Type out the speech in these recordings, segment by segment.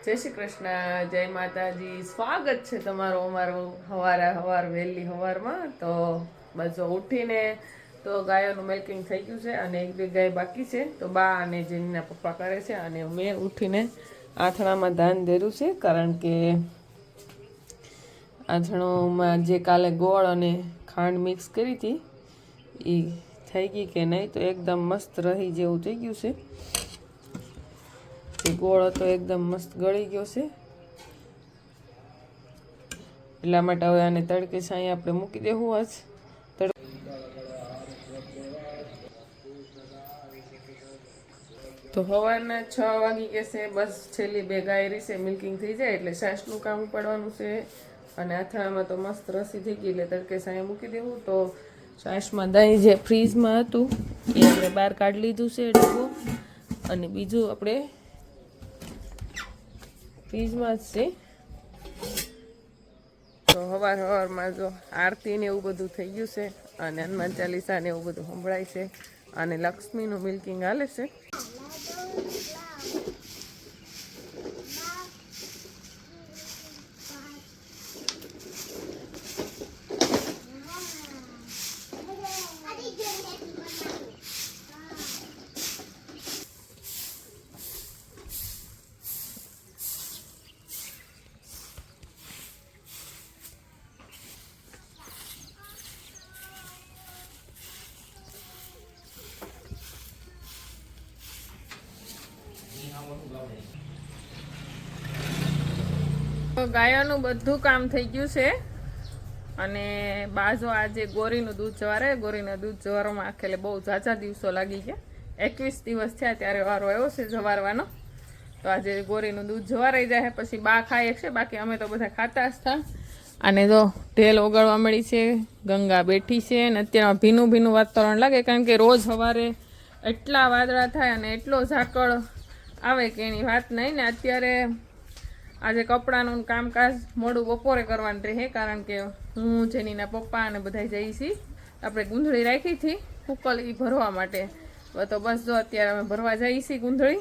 જય શ્રી કૃષ્ણ, જય માતાજી. સ્વાગત છે તમારું અમારું હવાર વહેલી હવારમાં. તો બસ ઉઠીને તો ગાયોનું મિલ્કિંગ થઈ ગયું છે અને એક બે ગાય બાકી છે. તો બા અને જેનીના પપ્પા કરે છે અને મેં ઉઠીને આથણામાં ધાન ધર્યું છે, કારણ કે આથણોમાં જે કાલે ગોળ અને ખાંડ મિક્સ કરી હતી એ થઈ ગઈ કે નહીં, તો એકદમ મસ્ત રહી જેવું થઈ ગયું છે. એ ગોળ હતો એકદમ મસ્ત ગળી ગયો છે, એટલા માટે હવે આને તડકે છાંય આપણે મૂકી દેવું. આજ તો સવારના 6 વાગી ગયા. બસ છેલ્લી બે ગાય રહી મિલ્કિંગ થઈ જાય એટલે છાશનું કામ ઉપાડવાનું છે. અને આથણામાં તો મસ્ત રસી થઈ ગઈ એટલે તડકે છાંય મૂકી દેવું. તો છાશમાં દહીં જે ફ્રીજમાં હતું એ આપણે બહાર કાઢી લીધું છે ડબ્બો, અને બીજું આપણે ફ્રીજમાં જ છે. તો સવારમાં જો આરતી ને એવું બધું થઈ ગયું છે, અને હનુમાન ચાલીસા ને એવું બધું સંભળાય છે, અને લક્ષ્મીનું મિલ્કિંગ હાલે છે. ગાયોનું બધું કામ થઈ ગયું છે, અને બાજુ આજે ગોરીનું દૂધ જવારે. ગોરીના દૂધ જવારોમાં આખેલે બહુ ઝાઝા દિવસો લાગી ગયા. 21 દિવસ થયા ત્યારે વારો આવ્યો છે જવારવાનો. તો આજે ગોરીનું દૂધ જવારાઈ જાય, પછી બા ખાય છે, બાકી અમે તો બધા ખાતા જ હતા. અને જો ઢેલ ઓગાળવા મળી છે, ગંગા બેઠી છે, અને અત્યારમાં ભીનું ભીનું વાતાવરણ લાગે, કારણ કે રોજ સવારે એટલા વાદળા થાય અને એટલો ઝાકળ આવે કે એની વાત નહીં. ને અત્યારે આજે કપડાનું કામકાજ મોડું બપોરે કરવાનું રહે, કારણ કે હું જેનીના પપ્પા અને બધા જઈએ છીએ. આપણે ગૂંથળી રાખી હતી ઉકલ એ ભરવા માટે. તો બસ જો અત્યારે અમે ભરવા જઈએ છીએ ગૂંથળી.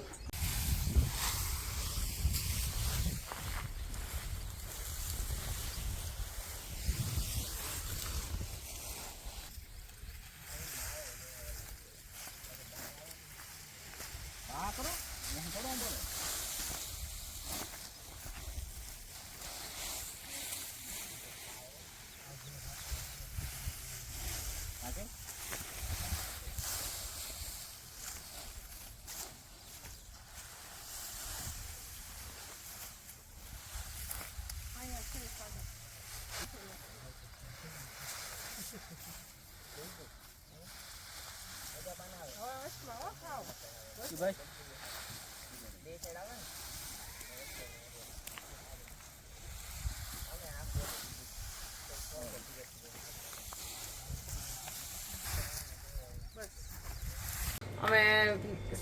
અમે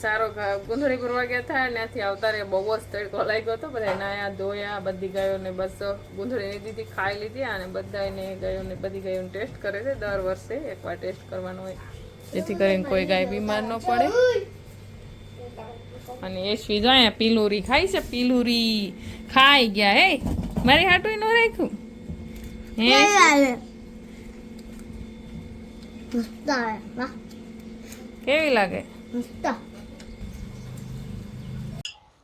સારો ગૂંથળી ભરવા ગયા હતા, ત્યાંથી આવતા રે બહુ જ તડકો લાગ્યો હતો. બધા નાયા ધોયા, બધી ગાયોને બસ ગૂંથળી દીધી, ખાઈ લીધી. અને બધાને ગાયોને બધી ગાયોને ટેસ્ટ કરે છે. દર વર્ષે એકવાર ટેસ્ટ કરવાનો હોય, જેથી કરીને કોઈ ગાય બીમાર ન પડે. અને એશવી જો અહીંયા પીલુરી ખાઈ છે, પીલુરી ખાઈ ગયા. હે મારી હાટું ન રાખ્યું કેવી લાગે?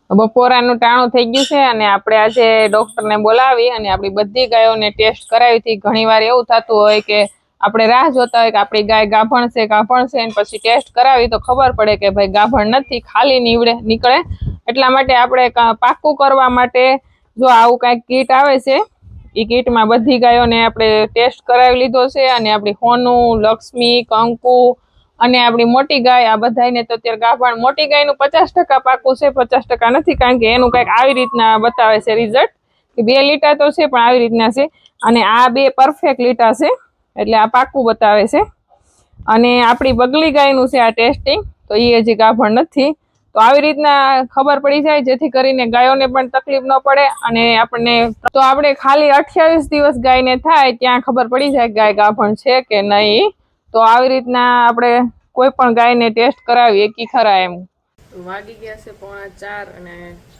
બપોરાનું ટાણું થઈ ગયું છે, અને આપણે આજે ડોક્ટરને બોલાવી અને આપણી બધી ગાયોને ટેસ્ટ કરાવી હતી. ઘણી વાર એવું થતું હોય કે આપણે રાહ જોતા હોય કે આપણી ગાય ગાભણ છે, અને પછી ટેસ્ટ કરાવી તો ખબર પડે કે ભાઈ ગાભણ નથી, ખાલી નીકળે. એટલા માટે આપણે પાક્કું કરવા માટે જો આવું કાંઈક કીટ આવે છે, એ કીટમાં બધી ગાયોને આપણે ટેસ્ટ કરાવી લીધો છે. અને આપણી હોનું, લક્ષ્મી, કંકુ અને આપણી મોટી ગાય, આ બધાને તો અત્યારે ગાભણ. મોટી ગાયનું 50% પાકું છે, 50% નથી, કારણ કે એનું કંઈક આવી રીતના બતાવે છે રિઝલ્ટ કે 2 લીટા તો છે, પણ આવી રીતના છે. અને આ 2 પરફેક્ટ લીટા છે, એટલે આ પાકું બતાવે છે. અને આપણી બગલી ગાયનું છે આ ટેસ્ટિંગ, તો એ હજી ગાભણ નથી. તો આવી રીતના ખબર પડી જાય, જેથી કરીને ગાયોને પણ તકલીફ ન પડે. અને આપણે ખાલી 28 દિવસ ગાયને થાય ત્યાં ખબર પડી જાય ગાય ગાભણ છે કે નહીં. તો આવી રીતના આપણે કોઈ પણ ગાયને ટેસ્ટ કરાવીએ કે ખરા એમ. વાગી ગયા છે 3:45, અને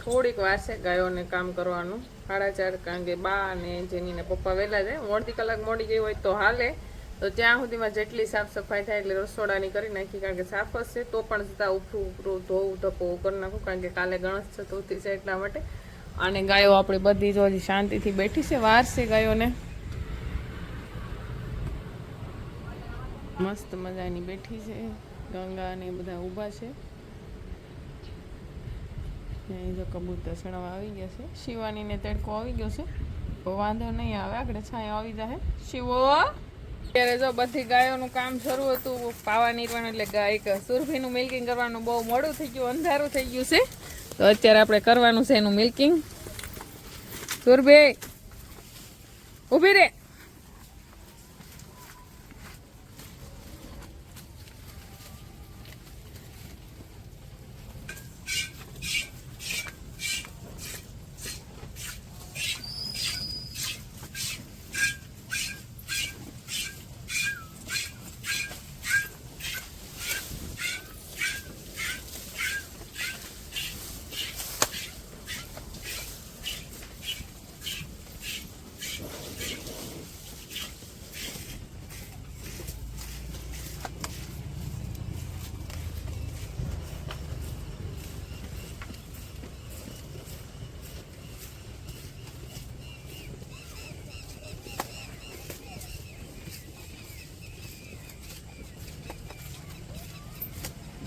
થોડીક વાર છે ગાયોને કામ કરવાનું 4:30, કારણ કે બા અને જેની ને પપ્પા વહેલા જાય. હું અડધી કલાક મોડી ગઈ હોય તો હાલે, તો ત્યાં સુધીમાં જેટલી સાફ સફાઈ થાય એટલે રસોડાની કરી નાખી, કારણ કે સાફ જ છે તો પણ છતાં ઉપરું ઉપરું ધોવું ધપોવું કરી નાખું, કારણ કે કાલે ગણેશ ચતુર્થી છે એટલા માટે. અને ગાયો આપણી બધી જો હજી શાંતિથી બેઠી છે, વાર છે ગાયોને, મસ્ત મજાની બેઠી છે. ગંગા ને બધા ઊભા છે. જો કબૂતર ચણવા આવી ગયા છે. શિવાની ને તડકો આવી ગયો છે, તો વાંધો નહીં આવે, આગળ છાંયો આવી જાય. શિવો અત્યારે જો બધી ગાયોનું કામ શરૂ હતું, પાવા નીરવાનું, એટલે ગાય સુરભીનું મિલ્કિંગ કરવાનું બહુ મોડું થઈ ગયું, અંધારું થઈ ગયું છે, તો અત્યારે આપણે કરવાનું છે એનું મિલ્કિંગ. સુરભી ઊભી રે.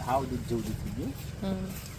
હાવ દૂધ જેવું થઈ ગયું.